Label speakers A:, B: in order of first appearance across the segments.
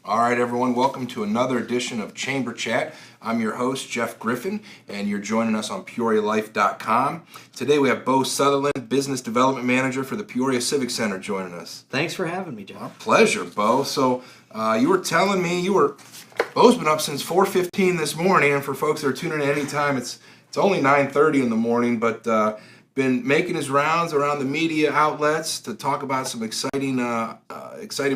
A: All right, everyone, welcome to another edition of Chamber Chat. I'm your host, Jeff Griffin, and you're joining us on PeoriaLife.com. Today we have Beau Sutherland, Business Development Manager for the Peoria Civic Center, joining us.
B: Thanks for having me, Jeff.
A: Well, pleasure, Beau. So you were telling me Beau's been up since 4:15 this morning, and for folks that are tuning in any time, it's only 9:30 in the morning, but been making his rounds around the media outlets to talk about some exciting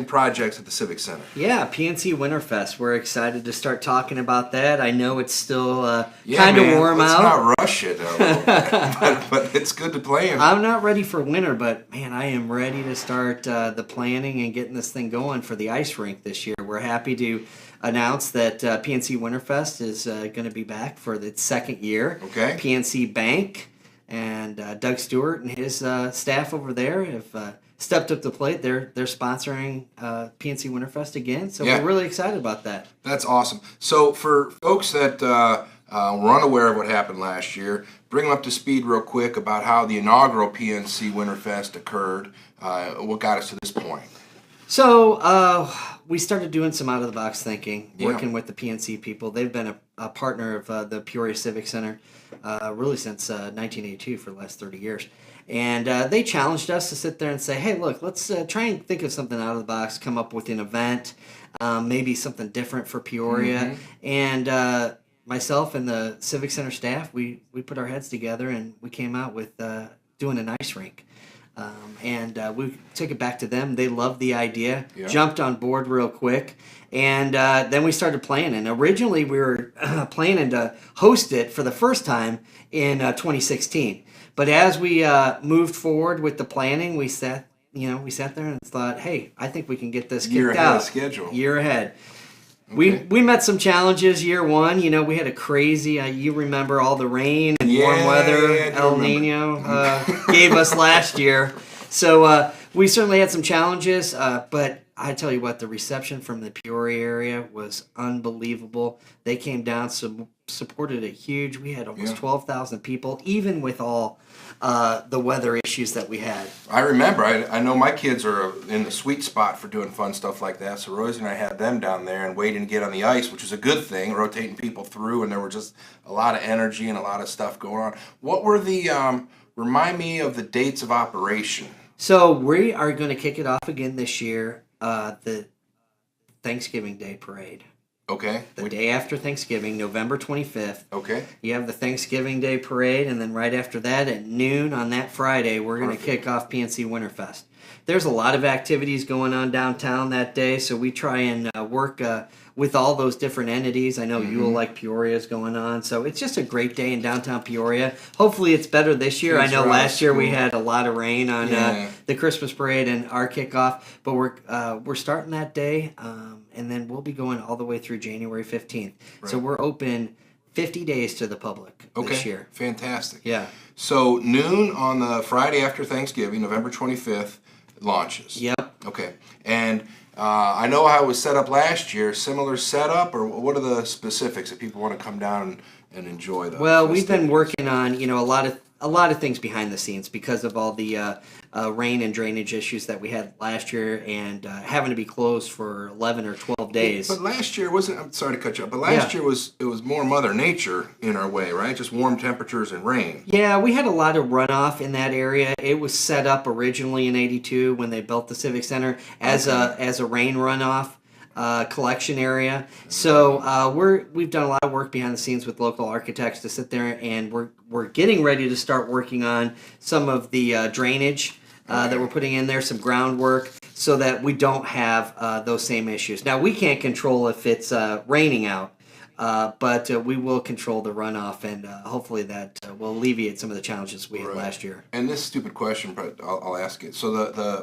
A: projects at the Civic Center.
B: Yeah, PNC Winterfest. We're excited to start talking about that. I know it's still kind of warm
A: let's
B: out.
A: Let's not rush it, but it's good to play in.
B: I'm not ready for winter, but man, I am ready to start the planning and getting this thing going for the ice rink this year. We're happy to announce that PNC Winterfest is going to be back for its second year.
A: Okay.
B: PNC Bank and Doug Stewart and his staff over there have stepped up to the plate. They're sponsoring PNC Winterfest again, so we're really excited about that.
A: That's awesome. So for folks that were unaware of what happened last year, bring them up to speed real quick about how the inaugural PNC Winterfest occurred, what got us to this point.
B: So we started doing some out-of-the-box thinking, working with the PNC people. They've been a partner of the Peoria Civic Center really since 1982 for the last 30 years. And they challenged us to sit there and say, hey, look, let's try and think of something out of the box, come up with an event, maybe something different for Peoria. Mm-hmm. And myself and the Civic Center staff, we put our heads together and we came out with doing an ice rink. And we took it back to them. They loved the idea, jumped on board real quick, and then we started planning. Originally, we were planning to host it for the first time in 2016. But as we moved forward with the planning, we sat there and thought, hey, I think we can get this kicked out. Year ahead. Okay. We met some challenges year one. You know, we had a crazy, you remember all the rain and warm weather El Nino gave us last year. So we certainly had some challenges, but I tell you what, the reception from the Peoria area was unbelievable. They came down, supported it huge. We had almost 12,000 people, even with all the weather issues that we had.
A: I remember. I know my kids are in the sweet spot for doing fun stuff like that. So Rosie and I had them down there and waiting to get on the ice, which was a good thing, rotating people through, and there were just a lot of energy and a lot of stuff going on. What were the, remind me of the dates of operation?
B: So we are going to kick it off again this year, the Thanksgiving Day Parade.
A: Okay.
B: The day after Thanksgiving, November 25th.
A: Okay.
B: You have the Thanksgiving Day Parade, and then right after that, at noon on that Friday, we're going to kick off PNC Winterfest. There's a lot of activities going on downtown that day, so we try and work with all those different entities. I know Yule like Peoria is going on, so it's just a great day in downtown Peoria. Hopefully it's better this year. I know last year we had a lot of rain on the Christmas parade and our kickoff, but we're starting that day, and then we'll be going all the way through January 15th. Right. So we're open 50 days to the public this year.
A: Fantastic.
B: Yeah.
A: So noon on the Friday after Thanksgiving, November 25th, launches.
B: Yep.
A: Okay. And I know how it was set up last year. Similar setup, or what are the specifics if people want to come down and enjoy those?
B: Well, we've been working on a lot of things behind the scenes because of all the rain and drainage issues that we had last year and having to be closed for 11 or 12 days.
A: But last year wasn't. I'm sorry to cut you off. But last year it was more Mother Nature in our way, right? Just warm temperatures and rain. Yeah,
B: we had a lot of runoff in that area. It was set up originally in '82 when they built the Civic Center as a rain runoff collection area. So we've done a lot of work behind the scenes with local architects to sit there, and we're getting ready to start working on some of the drainage that we're putting in there, some groundwork, so that we don't have those same issues. Now, we can't control if it's raining out, but we will control the runoff, and hopefully that will alleviate some of the challenges we had last year.
A: And this stupid question, but I'll ask it. So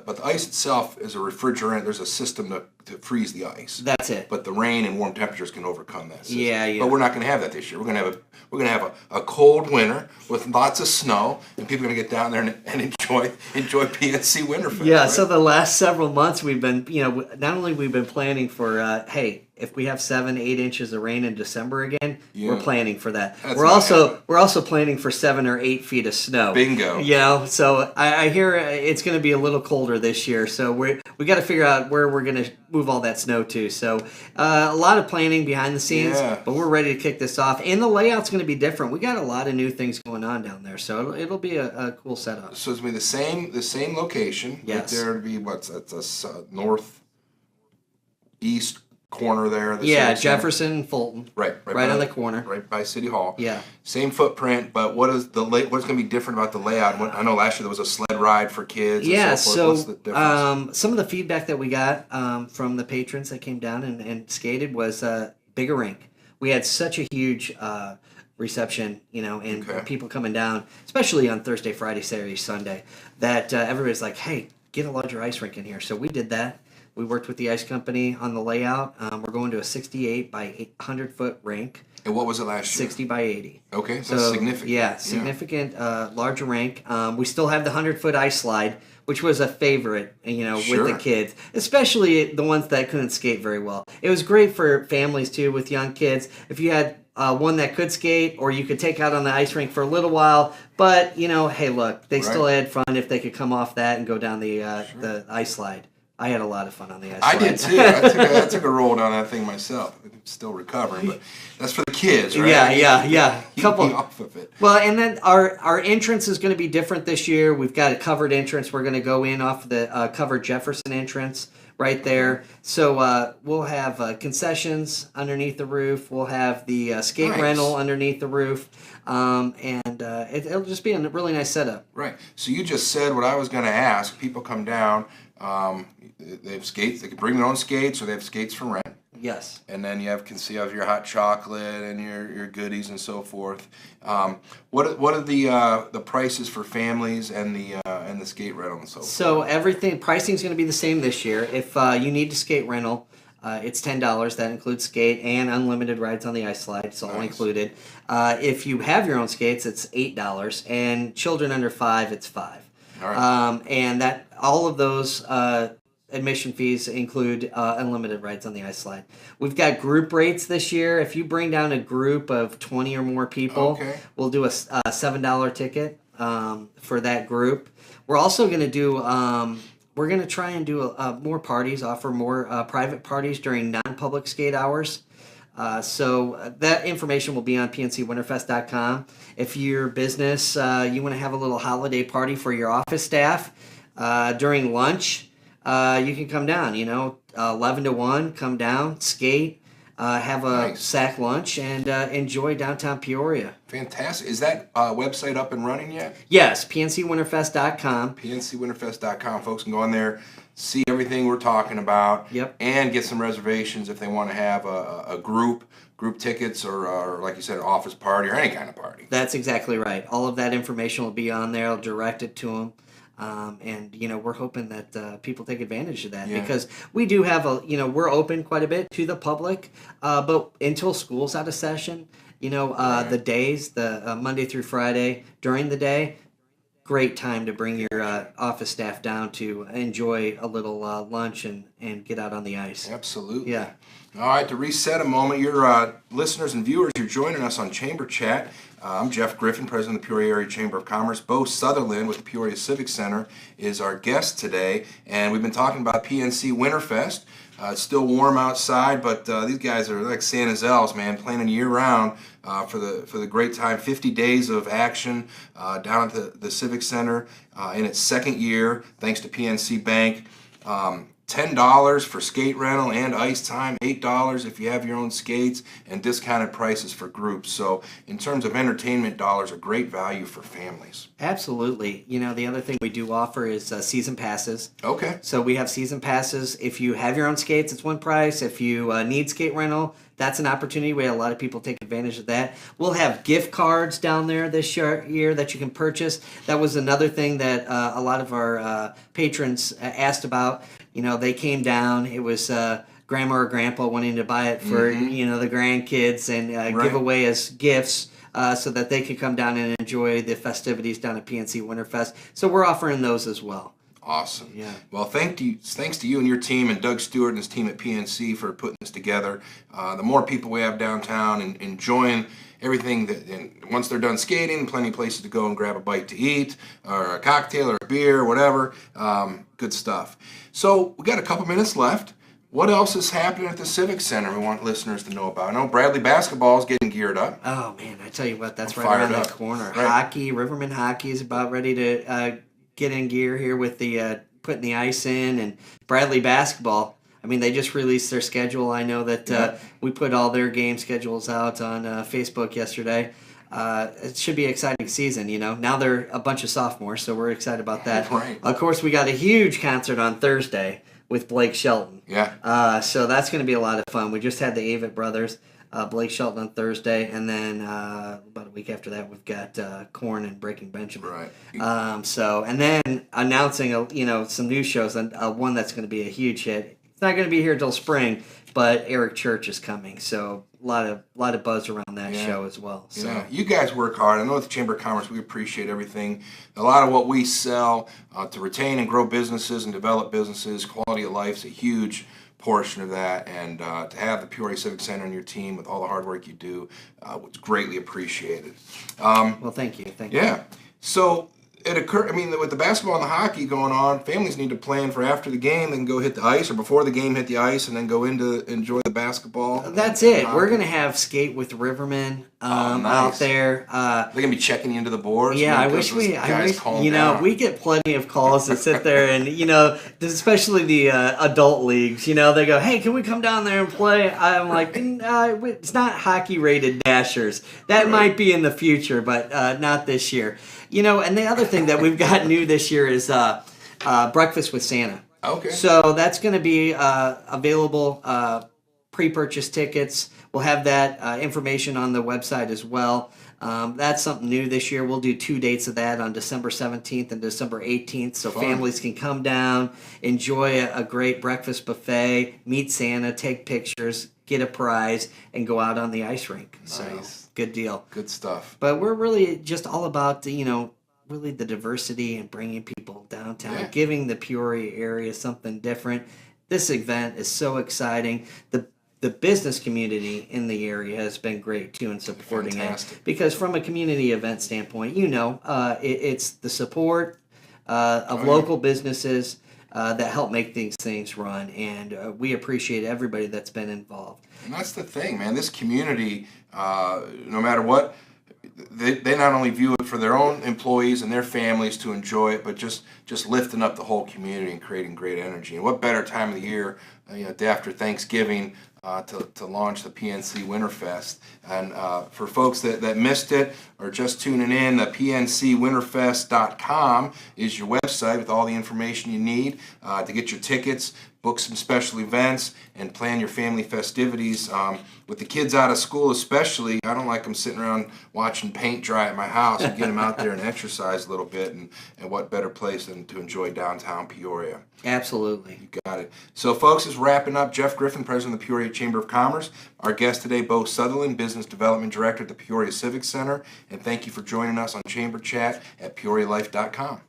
A: but the ice itself is a refrigerant. There's a system to freeze the ice.
B: That's it.
A: But the rain and warm temperaters can overcome that system.
B: Yeah.
A: But we're not going to have that this year. We're going to have a cold winter with lots of snow, and people are going to get down there and enjoy PNC Winterfest.
B: Yeah.
A: Right?
B: So the last several months we've been, not only we've been planning for, hey, if we have 7-8 inches of rain in December again, we're planning for that. We're also planning for 7 or 8 feet of snow.
A: Bingo.
B: So I hear it's going to be a little colder this year. So we got to figure out where we're going to move all that snow to. So a lot of planning behind the scenes, but we're ready to kick this off. And the layout's going to be different. We got a lot of new things going on down there, so it'll be a cool setup.
A: So it's going to be the same location.
B: Yes.
A: Right there to be that's a northeast corner there.
B: Jefferson and Fulton.
A: Right
B: on the corner.
A: Right by City Hall.
B: Yeah.
A: Same footprint, but what's going to be different about the layout? I know last year there was a sled ride for kids.
B: Yeah,
A: and so forth. What's the difference?
B: Some of the feedback that we got from the patrons that came down and skated was bigger rink. We had such a huge reception, and people coming down, especially on Thursday, Friday, Saturday, Sunday, that everybody's like, hey, get a larger ice rink in here. So we did that. We worked with the ice company on the layout. We're going to a 68 by 800-foot rink.
A: And what was it last year?
B: 60 by 80.
A: Okay, so that's significant.
B: Yeah, significant, larger rink. We still have the 100-foot ice slide, which was a favorite, with the kids, especially the ones that couldn't skate very well. It was great for families, too, with young kids. If you had one that could skate, or you could take out on the ice rink for a little while, but, hey, look, they still had fun if they could come off that and go down the ice slide. I had a lot of fun on the ice slide.
A: I did too. I took a roll down that thing myself. I'm still recovering, but that's for the kids, right?
B: Yeah.
A: Keep me off of it.
B: Well, and then our entrance is going to be different this year. We've got a covered entrance. We're going to go in off the covered Jefferson entrance right there. So we'll have concessions underneath the roof. We'll have the skate rental underneath the roof. And it'll just be a really nice setup.
A: Right. So you just said what I was going to ask. People come down. They have skates. They can bring their own skates, or they have skates for rent.
B: Yes.
A: And then you can see your hot chocolate and your goodies and so forth. What are the prices for families and the skate rental and so forth?
B: So pricing is going to be the same this year. If you need to skate rental, it's $10. That includes skate and unlimited rides on the ice slide. It's all included. If you have your own skates, it's $8, and children under 5, it's $5.
A: All right.
B: And that all of those admission fees include unlimited rides on the ice slide. We've got group rates this year. If you bring down a group of 20 or more people, we'll do a $7 ticket for that group. We're also going to do. We're going to try and do more parties, offer more private parties during non-public skate hours. So that information will be on PNCWinterfest.com. If your business, you want to have a little holiday party for your office staff during lunch, you can come down, 11 to 1, come down, skate, have a sack lunch, and enjoy downtown Peoria.
A: Fantastic. Is that website up and running yet?
B: Yes, PNCWinterfest.com.
A: PNCWinterfest.com. Folks can go on there, see everything we're talking about, and get some reservations if they want to have a group tickets or like you said, an office party or any kind of party.
B: That's exactly right. All of that information will be on there. I'll direct it to them. And we're hoping that people take advantage of that because we do have we're open quite a bit to the public, but until school's out of session, the days, the Monday through Friday during the day, great time to bring your office staff down to enjoy a little lunch and get out on the ice.
A: Absolutely.
B: Yeah.
A: All right, to reset a moment, your listeners and viewers, you're joining us on Chamber Chat. I'm Jeff Griffin, president of the Peoria Area Chamber of Commerce. Beau Sutherland with the Peoria Civic Center is our guest today, and we've been talking about PNC Winterfest. It's still warm outside, but these guys are like Santa's elves, man, planning year-round for the great time. 50 days of action down at the Civic Center in its second year, thanks to PNC Bank. $10 for skate rental and ice time, $8 if you have your own skates, and discounted prices for groups. So in terms of entertainment dollars, a great value for families.
B: Absolutely. The other thing we do offer is season passes.
A: Okay.
B: So we have season passes. If you have your own skates, it's one price. If you need skate rental, that's an opportunity. We had a lot of people take advantage of that. We'll have gift cards down there this year that you can purchase. That was another thing that a lot of our patrons asked about. They came down. It was grandma or grandpa wanting to buy it for the grandkids and give away as gifts so that they could come down and enjoy the festivities down at PNC Winterfest. So we're offering those as well.
A: Awesome.
B: Yeah.
A: Well, thanks to you and your team and Doug Stewart and his team at PNC for putting this together. The more people we have downtown and enjoying everything, and once they're done skating, plenty of places to go and grab a bite to eat or a cocktail or a beer or whatever. Good stuff. So we got a couple minutes left. What else is happening at the Civic Center we want listeners to know about? I know Bradley basketball is getting geared up.
B: Oh, man, I tell you what, that's
A: I'm
B: right around
A: fired
B: the
A: up.
B: corner.
A: Right.
B: Hockey, Riverman Hockey is about ready to get in gear here with the putting the ice in. And Bradley basketball, I mean, they just released their schedule. I know that we put all their game schedules out on Facebook yesterday. It should be an exciting season, you know. Now they're a bunch of sophomores, so we're excited about that.
A: Right.
B: Of course, we got a huge concert on Thursday with Blake Shelton.
A: Yeah.
B: So that's going to be a lot of fun. We just had the Avett brothers, Blake Shelton on Thursday, and then about a week after that, we've got Korn and Breaking Benjamin.
A: Right.
B: And then announcing some new shows, and one that's going to be a huge hit. It's not going to be here till spring, but Eric Church is coming. So a lot of buzz around that show as well. So.
A: Yeah, you guys work hard. I know at the Chamber of Commerce we appreciate everything. A lot of what we sell to retain and grow businesses and develop businesses, quality of life is a huge portion of that. And to have the Peoria Civic Center on your team with all the hard work you do, was greatly appreciated.
B: Well, thank you. Thank you.
A: Yeah. So it occurred. I mean, with the basketball and the hockey going on, families need to plan for after the game, then go hit the ice, or before the game hit the ice, and then go in to enjoy the basketball.
B: That's it. We're gonna have skate with Riverman out there.
A: They're gonna be checking you into the boards.
B: Yeah, I
A: because
B: wish
A: guys calm down.
B: we get plenty of calls that sit there and especially the adult leagues. They go, hey, can we come down there and play? I'm like, it's not hockey rated dashers. That might be in the future, but not this year. And the other thing that we've got new this year is Breakfast with Santa.
A: Okay.
B: So that's going to be available, pre-purchase tickets. We'll have that information on the website as well. That's something new this year. We'll do 2 dates of that on December 17th and December 18th, so families can come down, enjoy a great breakfast buffet, meet Santa, take pictures, get a prize, and go out on the ice rink.
A: Nice.
B: So, good deal.
A: Good stuff.
B: But we're really just all about, really the diversity and bringing people downtown, giving the Peoria area something different. This event is so exciting. The business community in the area has been great too in supporting it, because from a community event standpoint, it's the support of local businesses that help make these things run, and we appreciate everybody that's been involved.
A: And that's the thing, man. This community, no matter what, they not only view it for their own employees and their families to enjoy it, but just lifting up the whole community and creating great energy. And what better time of the year, day after Thanksgiving, to launch the PNC Winterfest. And for folks that missed it or just tuning in, the PNCWinterfest.com is your website with all the information you need to get your tickets, book some special events, and plan your family festivities. With the kids out of school especially, I don't like them sitting around watching paint dry at my house. And get them out there and exercise a little bit, and what better place than to enjoy downtown Peoria.
B: Absolutely.
A: You got it. So, folks, is wrapping up. Jeff Griffin, President of the Peoria Chamber of Commerce. Our guest today, Beau Sutherland, Business Development Director at the Peoria Civic Center. And thank you for joining us on Chamber Chat at PeoriaLife.com.